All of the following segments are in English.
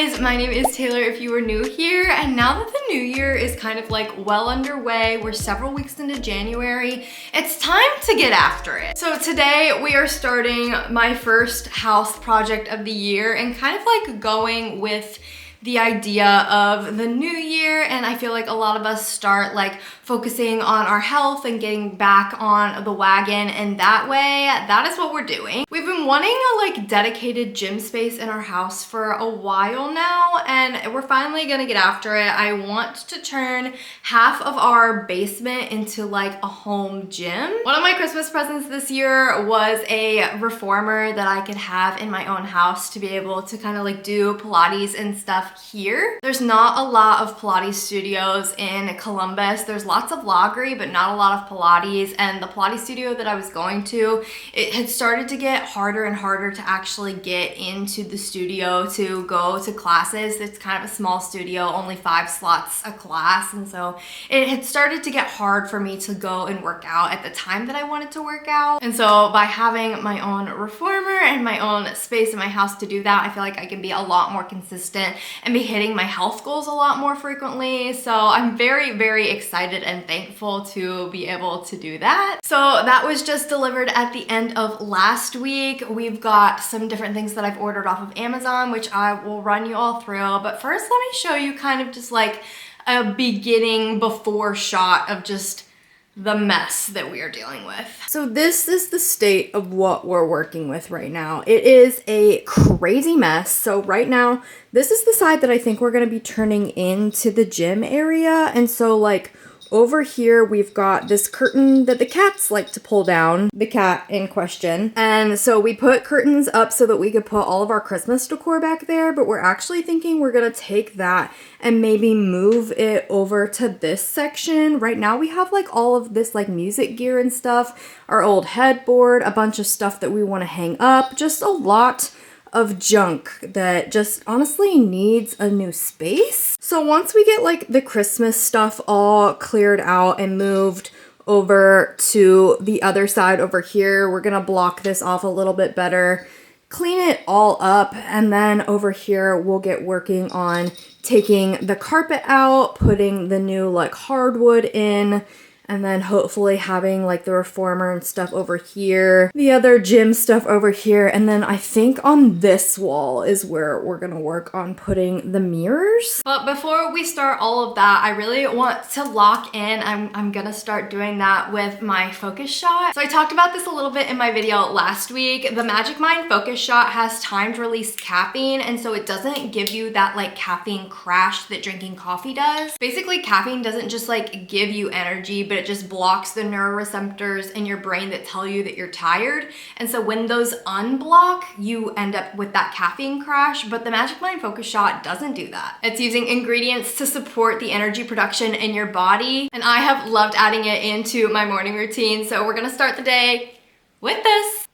guys, my name is Taylor if you are new here, and now that the new year is kind of like well underway, we're several weeks into January, it's time to get after it. So today we are starting my first house project of the year and kind of like going with the idea of the new year, and I feel like a lot of us start like focusing on our health and getting back on the wagon, and that way, that is what we're doing. We've been wanting a like dedicated gym space in our house for a while now, and we're finally gonna get after it. I want to turn half of our basement into like a home gym. One of my Christmas presents this year was a reformer that I could have in my own house to be able to kind of like do Pilates and stuff here. There's not a lot of Pilates studios in Columbus. There's lots of Laughery, but not a lot of Pilates, and the Pilates studio that I was going to, it had started to get harder and harder to actually get into the studio to go to classes. It's kind of a small studio, only 5 slots a class, and so it had started to get hard for me to go and work out at the time that I wanted to work out. And so by having my own reformer and my own space in my house to do that, I feel like I can be a lot more consistent and be hitting my health goals a lot more frequently. So I'm very, very excited and thankful to be able to do that. So that was just delivered at the end of last week. We've got some different things that I've ordered off of Amazon, which I will run you all through. But first, let me show you kind of just like a beginning before shot of just the mess that we are dealing with. So this is the state of what we're working with right now. It is a crazy mess. So right now, this is the side that I think we're gonna be turning into the gym area. And so like over here, we've got this curtain that the cats like to pull down, the cat in question. And so we put curtains up so that we could put all of our Christmas decor back there, but we're actually thinking we're gonna take that and maybe move it over to this section. Right now we have like all of this like music gear and stuff, our old headboard, a bunch of stuff that we wanna hang up, just a lot of junk that just honestly needs a new space. So once we get like the Christmas stuff all cleared out and moved over to the other side over here, we're gonna block this off a little bit better, clean it all up, and then over here we'll get working on taking the carpet out, putting the new like hardwood in, and then hopefully having like the reformer and stuff over here, the other gym stuff over here, and then I think on this wall is where we're gonna work on putting the mirrors. But before we start all of that, I really want to lock in. I'm gonna start doing that with my focus shot. So I talked about this a little bit in my video last week. The Magic Mind focus shot has timed release caffeine, and so it doesn't give you that like caffeine crash that drinking coffee does. Basically, caffeine doesn't just like give you energy, but it just blocks the neuroreceptors in your brain that tell you that you're tired. And so when those unblock, you end up with that caffeine crash, but the Magic Mind Focus Shot doesn't do that. It's using ingredients to support the energy production in your body, and I have loved adding it into my morning routine. So we're gonna start the day with this.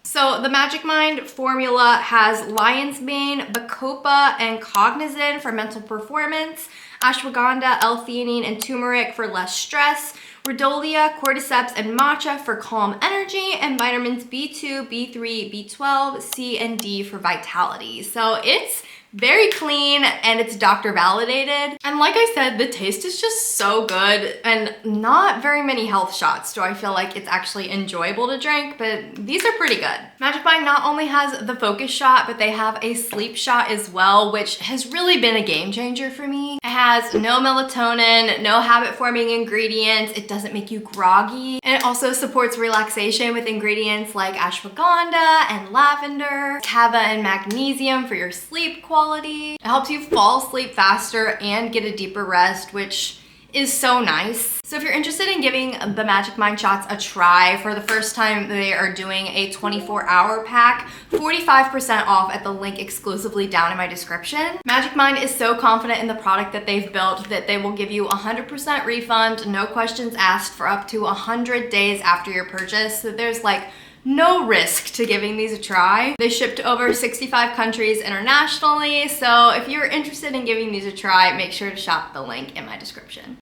So the Magic Mind formula has lion's mane, bacopa, and cognizin for mental performance, ashwagandha, L-theanine, and turmeric for less stress, rhodolia, cordyceps, and matcha for calm energy, and vitamins B2, B3, B12, C, and D for vitality. So it's very clean and it's doctor validated. And like I said, the taste is just so good, and not very many health shots do I feel like it's actually enjoyable to drink, but these are pretty good. Magic Mind not only has the focus shot, but they have a sleep shot as well, which has really been a game changer for me. It has no melatonin, no habit forming ingredients. It doesn't make you groggy. And it also supports relaxation with ingredients like ashwagandha and lavender, kava and magnesium for your sleep quality. It helps you fall asleep faster and get a deeper rest, which is so nice. So if you're interested in giving the Magic Mind shots a try, for the first time they are doing a 24-hour pack, 45% off at the link exclusively down in my description. Magic Mind is so confident in the product that they've built that they will give you 100% refund, no questions asked, for up to 100 days after your purchase. So there's like no risk to giving these a try. They ship to over 65 countries internationally, so if you're interested in giving these a try, make sure to shop the link in my description.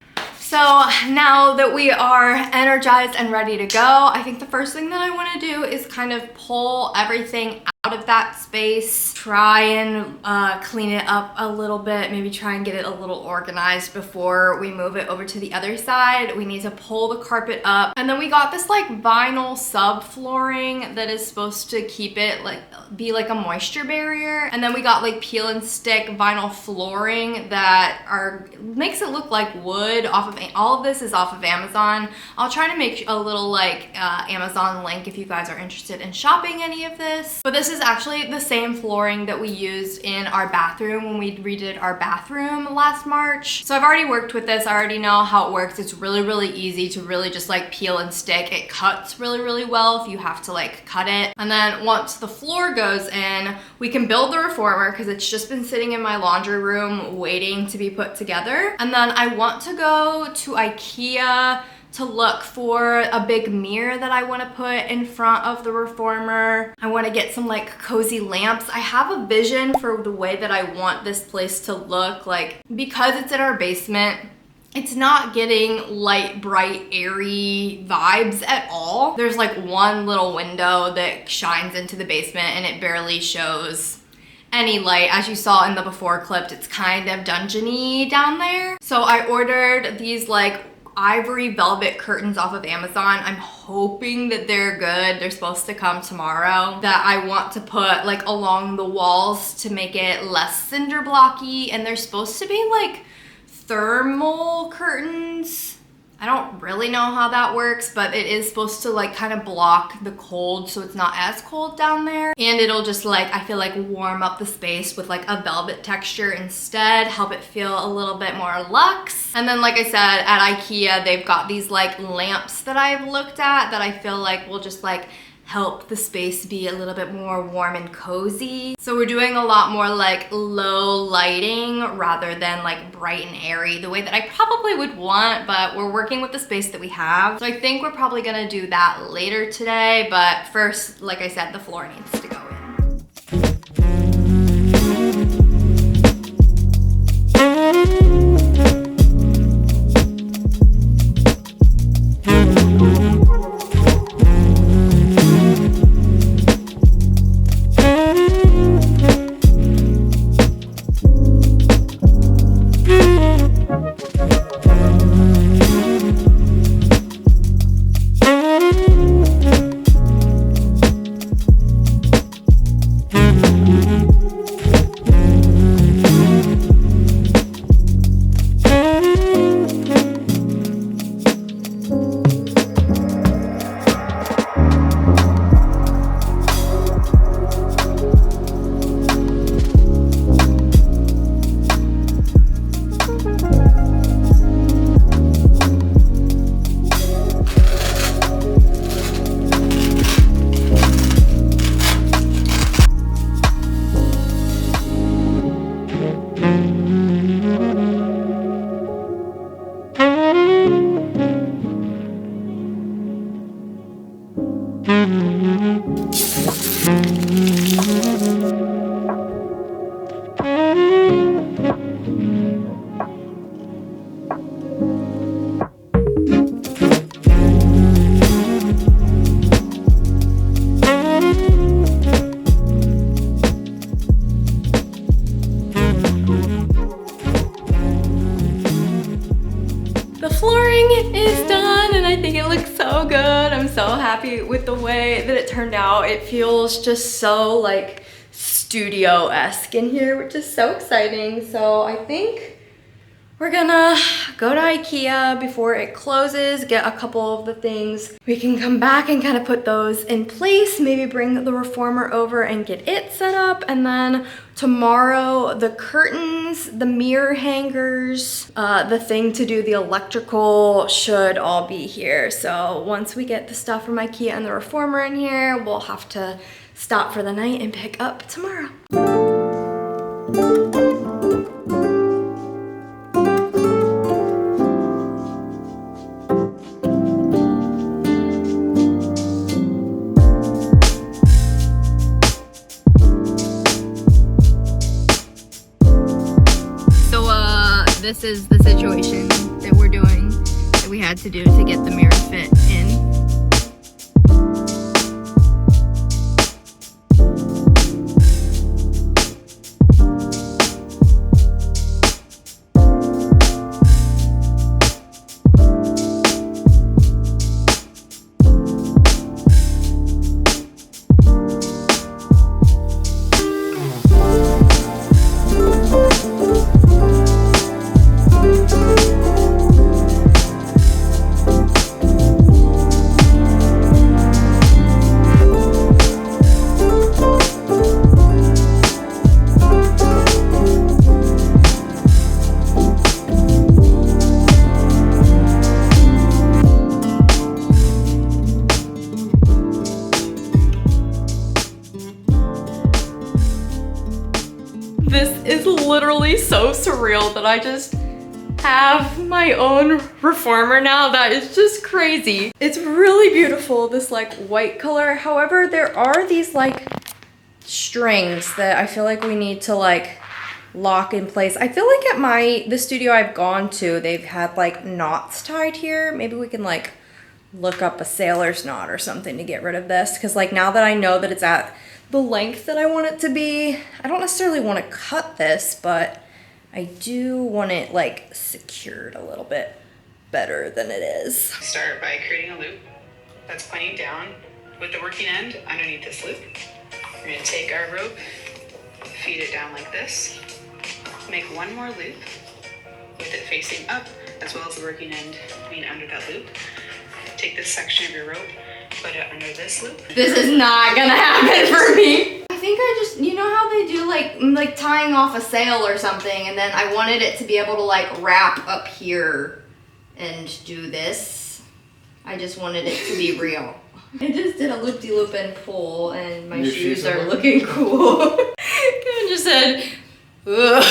So now that we are energized and ready to go, I think the first thing that I want to do is kind of pull everything out of that space, try and clean it up a little bit, maybe try and get it a little organized before we move it over to the other side. We need to pull the carpet up. And then we got this like vinyl subflooring that is supposed to keep it be like a moisture barrier. And then we got like peel and stick vinyl flooring that makes it look like wood all of this is off of Amazon. I'll try to make a little like Amazon link if you guys are interested in shopping any of this. But this is actually the same flooring that we used in our bathroom when we redid our bathroom last March. So I've already worked with this. I already know how it works. It's really, really easy to really just like peel and stick. It cuts really, really well if you have to like cut it. And then once the floor goes in, we can build the reformer because it's just been sitting in my laundry room waiting to be put together. And then I want to go to IKEA to look for a big mirror that I want to put in front of the reformer. I want to get some like cozy lamps. I have a vision for the way that I want this place to look. Like, because it's in our basement, it's not getting light, bright, airy vibes at all. There's like one little window that shines into the basement and it barely shows any light. As you saw in the before clip, it's kind of dungeony down there. So I ordered these like ivory velvet curtains off of Amazon. I'm hoping that they're good. They're supposed to come tomorrow. That I want to put like along the walls to make it less cinder blocky. And they're supposed to be like thermal curtains. I don't really know how that works, but it is supposed to like kind of block the cold so it's not as cold down there. And it'll just like, I feel like warm up the space with like a velvet texture instead, help it feel a little bit more luxe. And then like I said, at IKEA, they've got these like lamps that I've looked at that I feel like will just like help the space be a little bit more warm and cozy. So we're doing a lot more like low lighting rather than like bright and airy the way that I probably would want, but we're working with the space that we have. So I think we're probably gonna do that later today, but first, like I said, the floor needs to go in. With the way that it turned out. It feels just so like studio-esque in here, which is so exciting. So I think we're gonna go to IKEA before it closes, get a couple of the things. We can come back and kind of put those in place, maybe bring the reformer over and get it set up. And then tomorrow, the curtains, the mirror hangers, the thing to do the electrical should all be here. So once we get the stuff from IKEA and the reformer in here, we'll have to stop for the night and pick up tomorrow. This is the situation that we're doing, that we had to do to get the mirror fit in. literally so surreal that I just have my own reformer now. That is just crazy. It's really beautiful, this like white color. However, there are these like strings that I feel like we need to like lock in place. I feel like at the studio I've gone to, they've had like knots tied here. Maybe we can like look up a sailor's knot or something to get rid of this, because like now that I know that it's at the length that I want it to be, I don't necessarily want to cut this, but I do want it like secured a little bit better than it is. Start by creating a loop that's pointing down with the working end underneath this loop. We're going to take our rope, feed it down like this, make one more loop with it facing up as well as the working end being under that loop. Take this section of your rope, put it under this loop. This is not gonna happen for me. I think I just, you know how they do like tying off a sail or something, and then I wanted it to be able to like wrap up here and do this. I just wanted it to be real. I just did a loop-de-loop and pull, and my shoes are looking cool. I just said, ugh.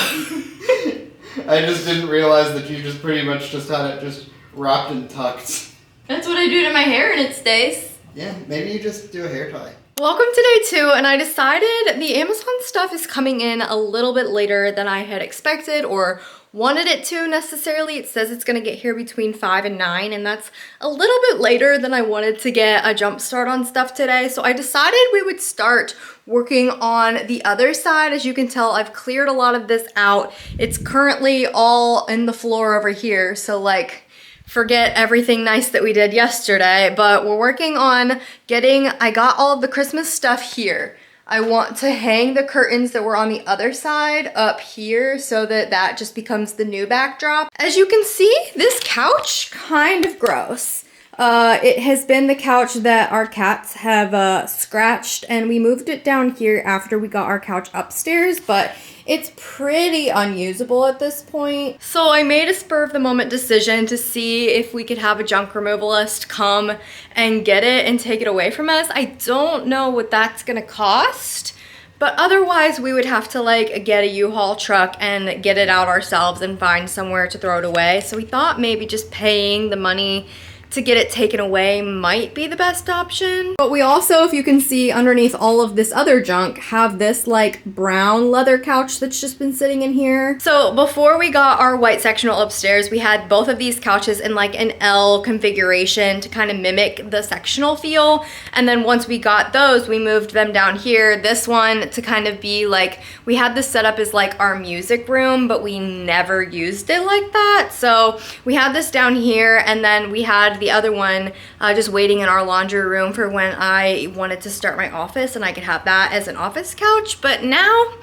I just didn't realize that you just pretty much just had it just wrapped and tucked. That's what I do to my hair and it stays. Yeah, maybe you just do a hair tie. Welcome to day 2, and I decided the Amazon stuff is coming in a little bit later than I had expected or wanted it to necessarily. It says it's gonna get here between 5 and 9, and that's a little bit later than I wanted to get a jump start on stuff today. So I decided we would start working on the other side. As you can tell, I've cleared a lot of this out. It's currently all in the floor over here, so like, forget everything nice that we did yesterday, but we're working on I got all of the Christmas stuff here. I want to hang the curtains that were on the other side up here so that that just becomes the new backdrop. As you can see, this couch, kind of gross. It has been the couch that our cats have scratched, and we moved it down here after we got our couch upstairs, but it's pretty unusable at this point. So I made a spur of the moment decision to see if we could have a junk removalist come and get it and take it away from us. I don't know what that's gonna cost, but otherwise we would have to like get a U-Haul truck and get it out ourselves and find somewhere to throw it away. So we thought maybe just paying the money to get it taken away might be the best option. But we also, if you can see underneath all of this other junk, have this like brown leather couch that's just been sitting in here. So before we got our white sectional upstairs, we had both of these couches in like an L configuration to kind of mimic the sectional feel. And then once we got those, we moved them down here. This one to kind of be like, we had this set up as like our music room, but we never used it like that. So we had this down here, and then we had the other one just waiting in our laundry room for when I wanted to start my office and I could have that as an office couch. But now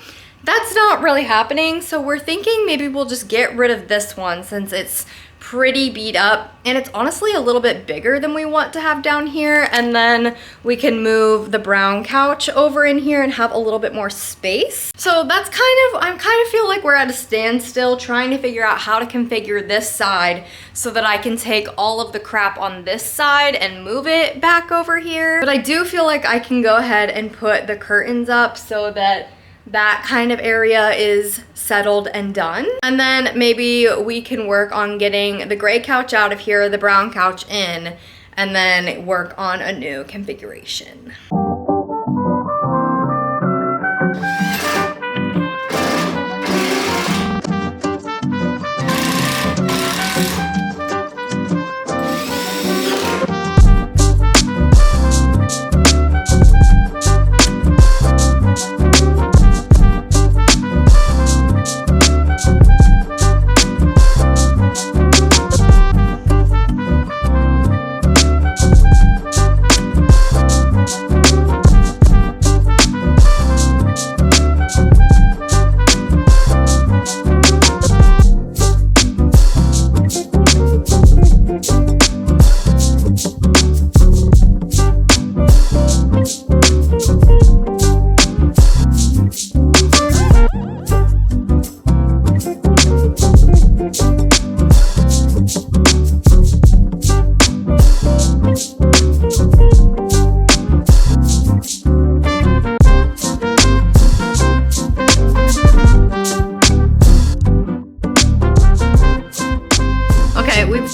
that's not really happening, so we're thinking maybe we'll just get rid of this one since it's pretty beat up, and it's honestly a little bit bigger than we want to have down here, and then we can move the brown couch over in here and have a little bit more space. So that's I kind of feel like we're at a standstill trying to figure out how to configure this side so that I can take all of the crap on this side and move it back over here. But I do feel like I can go ahead and put the curtains up so that that kind of area is settled and done. And then maybe we can work on getting the gray couch out of here, the brown couch in, and then work on a new configuration.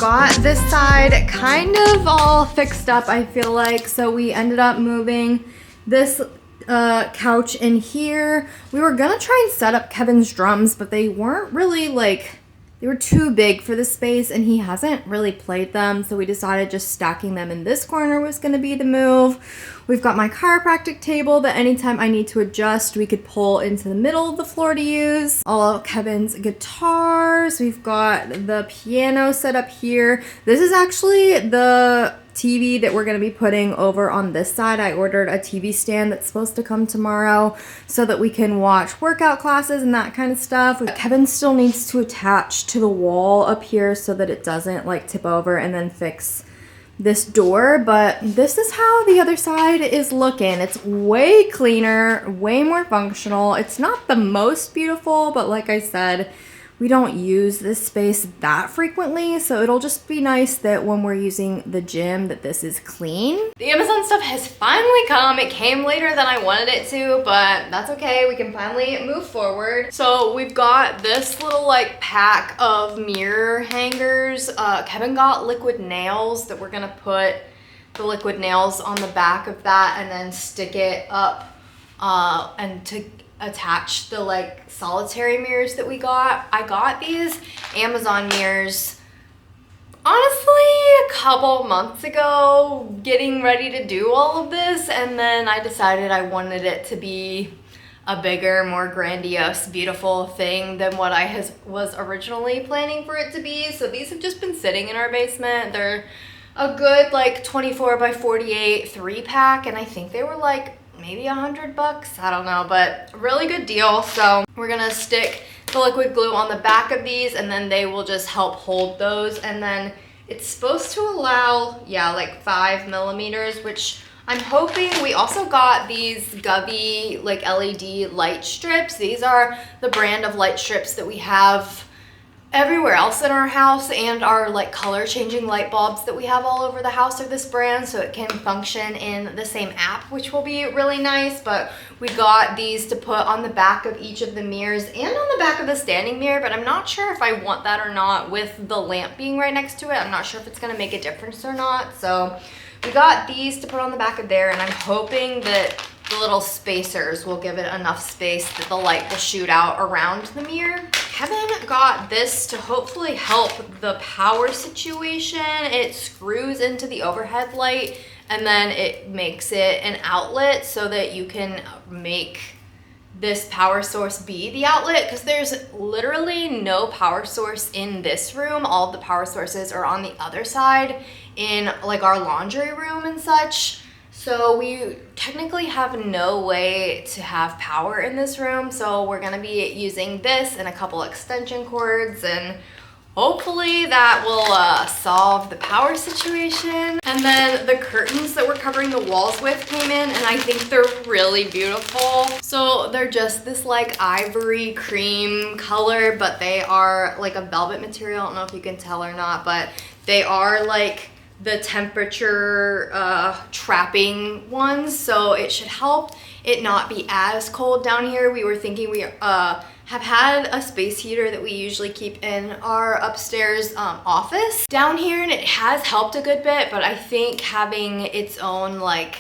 got this side kind of all fixed up, I feel like. So we ended up moving this couch in here. We were gonna try and set up Kevin's drums, but they weren't really like, they were too big for the space and he hasn't really played them. So we decided just stacking them in this corner was gonna be the move. We've got my chiropractic table that anytime I need to adjust, we could pull into the middle of the floor to use. All of Kevin's guitars. We've got the piano set up here. This is actually the TV that we're going to be putting over on this side. I ordered a TV stand that's supposed to come tomorrow so that we can watch workout classes and that kind of stuff. Kevin still needs to attach to the wall up here so that it doesn't like tip over, and then fix this door. But this is how the other side is looking. It's way cleaner, way more functional. It's not the most beautiful, but like I said, we don't use this space that frequently, so it'll just be nice that when we're using the gym that this is clean. The Amazon stuff has finally come. It came later than I wanted it to, but that's okay. We can finally move forward. So we've got this little like pack of mirror hangers. Kevin got liquid nails that we're gonna put the liquid nails on the back of that and then stick it up and to attach the like solitary mirrors that we got. I got these Amazon mirrors honestly a couple months ago, getting ready to do all of this, and then I decided I wanted it to be a bigger, more grandiose, beautiful thing than what I was originally planning for it to be. So these have just been sitting in our basement. They're a good like 24 by 48 3-pack, and I think they were like maybe $100, I don't know, but a really good deal. So we're gonna stick the liquid glue on the back of these, and then they will just help hold those. And then it's supposed to allow, yeah, like 5 millimeters, which I'm hoping. We also got these Govee like LED light strips. These are the brand of light strips that we have everywhere else in our house, and our like color changing light bulbs that we have all over the house are this brand, so it can function in the same app, which will be really nice. But we got these to put on the back of each of the mirrors and on the back of the standing mirror, but I'm not sure if I want that or not with the lamp being right next to it. I'm not sure if it's gonna make a difference or not. So we got these to put on the back of there, and I'm hoping that the little spacers will give it enough space that the light will shoot out around the mirror. Kevin got this to hopefully help the power situation. It screws into the overhead light, and then it makes it an outlet so that you can make this power source be the outlet, because there's literally no power source in this room. All of the power sources are on the other side in like our laundry room and such. So we technically have no way to have power in this room. So we're gonna be using this and a couple extension cords, and hopefully that will solve the power situation. And then the curtains that we're covering the walls with came in, and I think they're really beautiful. So they're just this like ivory cream color, but they are like a velvet material. I don't know if you can tell or not, but they are like the temperature trapping ones, so it should help it not be as cold down here. We were thinking we have had a space heater that we usually keep in our upstairs office down here, and it has helped a good bit, but I think having its own like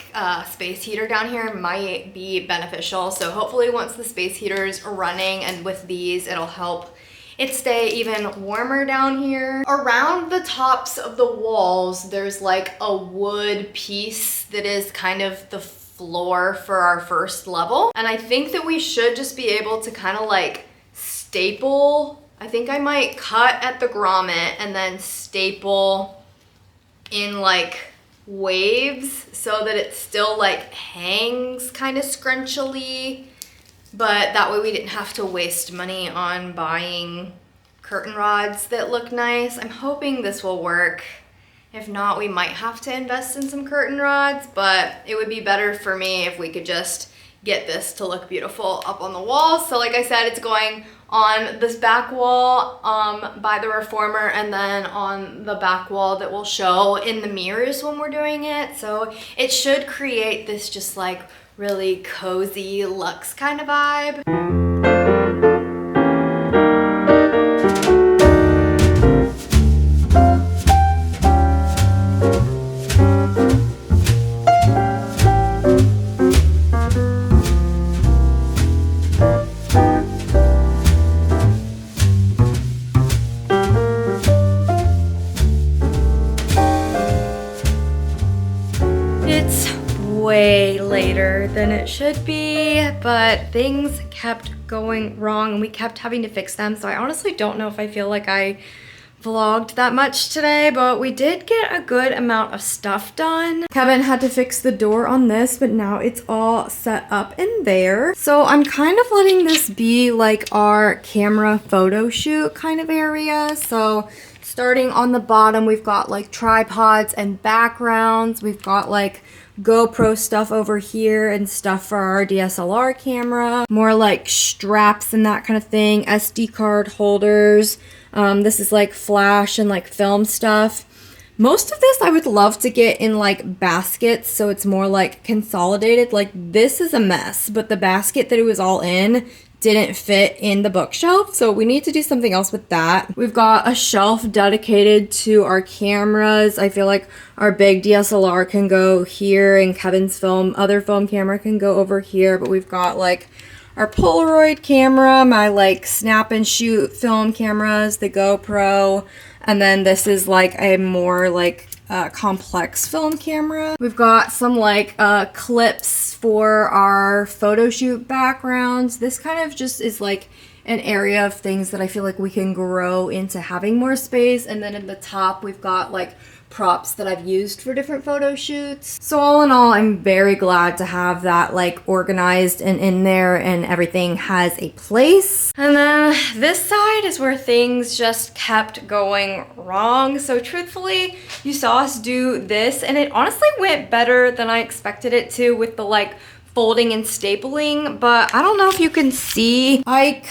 space heater down here might be beneficial. So hopefully once the space heater's running and with these, it'll help it stay even warmer down here. Around the tops of the walls, there's like a wood piece that is kind of the floor for our first level. And I think that we should just be able to kind of like staple. I think I might cut at the grommet and then staple in like waves so that it still like hangs kind of scrunchily. But that way we didn't have to waste money on buying curtain rods that look nice. I'm hoping this will work. If not, we might have to invest in some curtain rods, but it would be better for me if we could just get this to look beautiful up on the wall. So like I said, it's going on this back wall by the reformer, and then on the back wall that will show in the mirrors when we're doing it. So it should create this just like really cozy luxe kind of vibe. better than it should be, but things kept going wrong and we kept having to fix them. So I honestly don't know if I feel like I vlogged that much today, but we did get a good amount of stuff done. Kevin had to fix the door on this, but now it's all set up in there. So I'm kind of letting this be like our camera photo shoot kind of area. So starting on the bottom, we've got like tripods and backgrounds. We've got like GoPro stuff over here and stuff for our DSLR camera. More like straps and that kind of thing. SD card holders. This is like flash and like film stuff. Most of this I would love to get in like baskets so it's more like consolidated. Like this is a mess, but the basket that it was all in didn't fit in the bookshelf, so we need to do something else with that. We've got a shelf dedicated to our cameras. I feel like our big DSLR can go here and Kevin's other film camera can go over here, but we've got like our Polaroid camera, my like snap and shoot film cameras, the GoPro, and then this is like a more like complex film camera. We've got some like clips for our photo shoot backgrounds. This kind of just is like an area of things that I feel like we can grow into having more space. And then in the top, we've got like props that I've used for different photo shoots. So all in all, I'm very glad to have that like organized and in there and everything has a place. And then this side is where things just kept going wrong. So truthfully, you saw us do this and it honestly went better than I expected it to with the like folding and stapling, but I don't know if you can see. I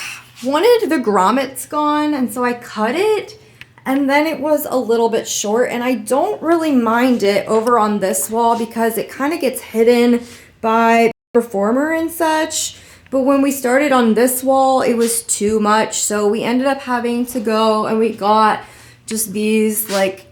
wanted the grommets gone and so I cut it. And then it was a little bit short and I don't really mind it over on this wall because it kind of gets hidden by the performer and such. But when we started on this wall, it was too much. So we ended up having to go and we got just these like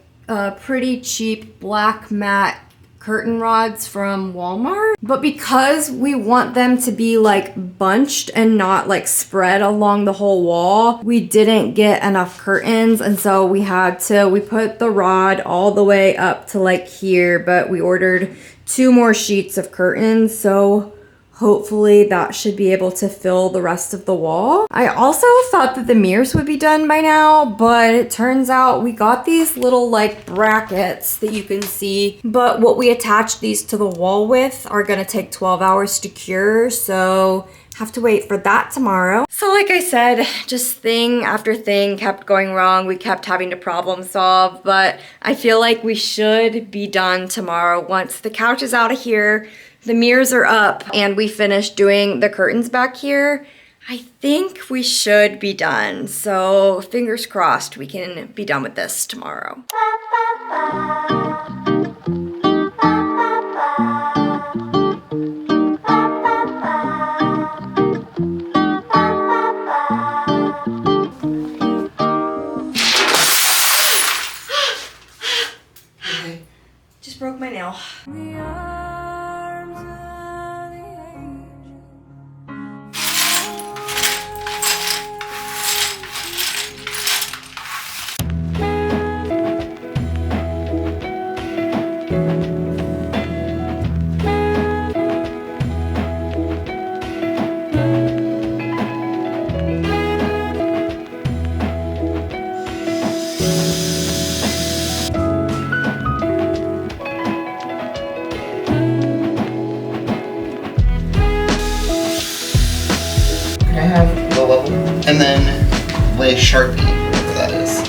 pretty cheap black matte curtain rods from Walmart. But because we want them to be like bunched and not like spread along the whole wall, we didn't get enough curtains. And so we put the rod all the way up to like here, but we ordered 2 more sheets of curtains. So hopefully that should be able to fill the rest of the wall. I also thought that the mirrors would be done by now, but it turns out we got these little like brackets that you can see, but what we attached these to the wall with are gonna take 12 hours to cure, so have to wait for that tomorrow. So like I said, just thing after thing kept going wrong. We kept having to problem solve, but I feel like we should be done tomorrow once the couch is out of here, the mirrors are up, and we finished doing the curtains back here. I think we should be done. So fingers crossed we can be done with this tomorrow. Just broke my nail. And then lay Sharpie, whatever that is.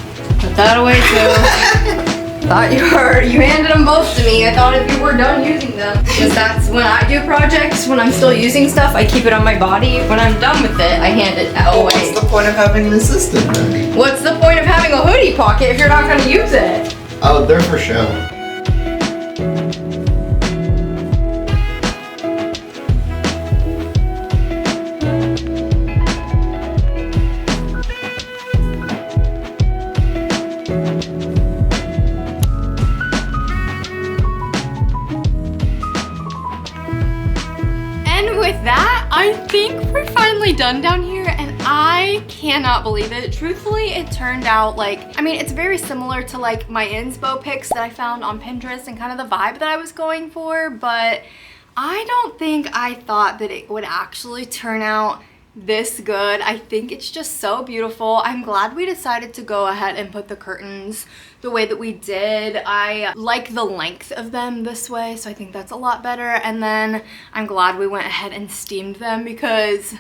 Put that away too. Thought you handed them both to me. I thought if you were done using them. Because that's when I do projects, when I'm still using stuff, I keep it on my body. When I'm done with it, I hand it away. What's the point of having an assistant then? What's the point of having a hoodie pocket if you're not gonna use it? Oh, they're for show. I think we're finally done down here and I cannot believe it. Truthfully, it turned out like, I mean, it's very similar to like my inspo pics that I found on Pinterest and kind of the vibe that I was going for, but I don't think I thought that it would actually turn out this good. I think it's just so beautiful. I'm glad we decided to go ahead and put the curtains the way that we did. I like the length of them this way, so I think that's a lot better. And then I'm glad we went ahead and steamed them because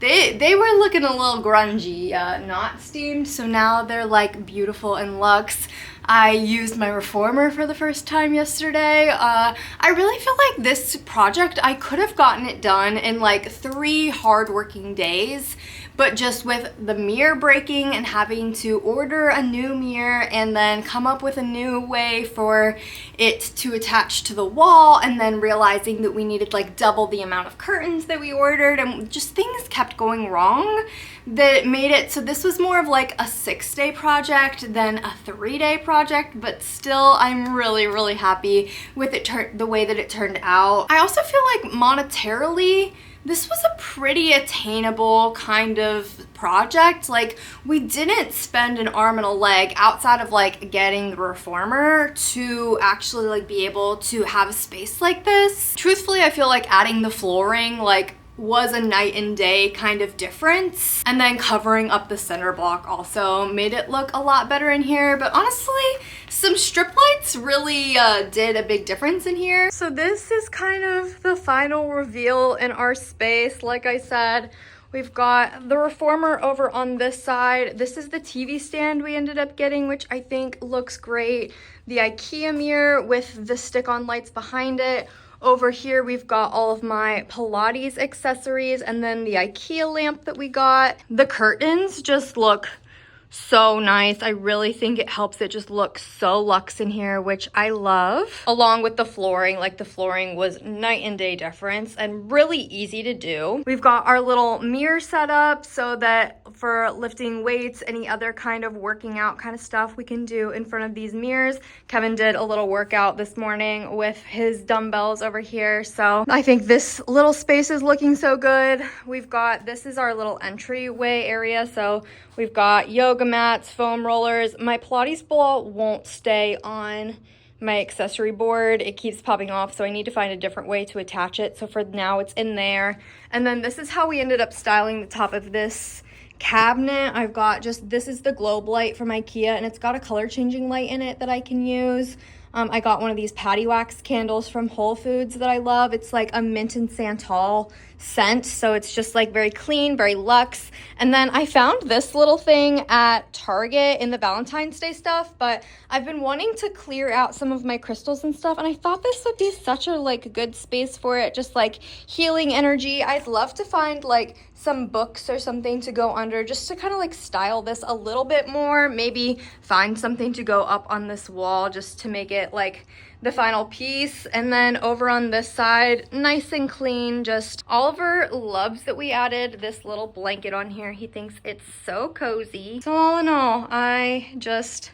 they were looking a little grungy, not steamed, so now they're like beautiful and luxe. I used my reformer for the first time yesterday. I really feel like this project, I could have gotten it done in like 3 hard-working days, but just with the mirror breaking and having to order a new mirror and then come up with a new way for it to attach to the wall, and then realizing that we needed like double the amount of curtains that we ordered, and just things kept going wrong that made it so this was more of like a 6-day project than a 3-day project, but still I'm really happy with it the way that it turned out. I also feel like monetarily this was a pretty attainable kind of project. Like, we didn't spend an arm and a leg outside of like getting the reformer to actually like be able to have a space like this. Truthfully, I feel like adding the flooring like was a night and day kind of difference, and then covering up the center block also made it look a lot better in here. But honestly, some strip lights really did a big difference in here. So this is kind of the final reveal in our space. Like I said, we've got the reformer over on this side. This is the TV stand we ended up getting, which I think looks great. The IKEA mirror with the stick-on lights behind it. Over here, we've got all of my Pilates accessories, and then the IKEA lamp that we got. The curtains just look so nice. I really think it helps it just look so luxe in here, which I love. Along with the flooring, like the flooring was night and day difference and really easy to do. We've got our little mirror set up so that for lifting weights, any other kind of working out kind of stuff we can do in front of these mirrors. Kevin did a little workout this morning with his dumbbells over here, so I think this little space is looking so good. We've got, this is our little entryway area, so we've got yoga mats, foam rollers. My Pilates ball won't stay on my accessory board. It keeps popping off, so I need to find a different way to attach it. So for now, it's in there. And then this is how we ended up styling the top of this cabinet. I've got just, this is the globe light from IKEA, and it's got a color changing light in it that I can use. I got one of these patty wax candles from Whole Foods that I love. It's like a mint and santal scent, so it's just like very clean, very luxe. And then I found this little thing at Target in the Valentine's Day stuff, but I've been wanting to clear out some of my crystals and stuff, and I thought this would be such a like good space for it, just like healing energy. I'd love to find like some books or something to go under just to kind of like style this a little bit more. Maybe find something to go up on this wall just to make it like the final piece. And then over on this side, nice and clean. Just Oliver loves that we added this little blanket on here. He thinks it's so cozy. So all in all, I just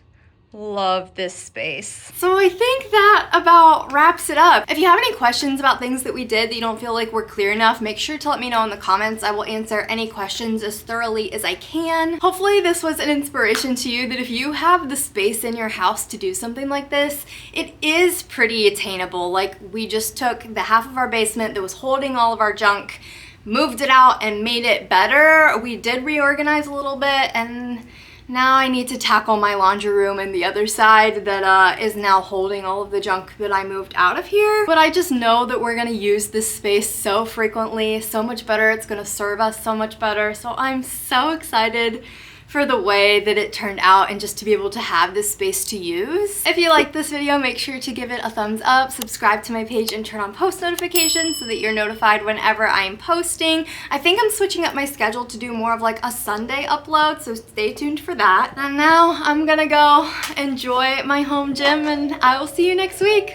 love this space. So I think that about wraps it up. If you have any questions about things that we did that you don't feel like were clear enough, make sure to let me know in the comments. I will answer any questions as thoroughly as I can. Hopefully this was an inspiration to you that if you have the space in your house to do something like this, it is pretty attainable. Like, we just took the half of our basement that was holding all of our junk, moved it out and made it better. We did reorganize a little bit, and now I need to tackle my laundry room and the other side that is now holding all of the junk that I moved out of here. But I just know that we're gonna use this space so frequently, so much better. It's gonna serve us so much better. So I'm so excited for the way that it turned out and just to be able to have this space to use. If you like this video, make sure to give it a thumbs up, subscribe to my page, and turn on post notifications so that you're notified whenever I'm posting. I think I'm switching up my schedule to do more of like a Sunday upload, so stay tuned for that. And now I'm gonna go enjoy my home gym, and I will see you next week.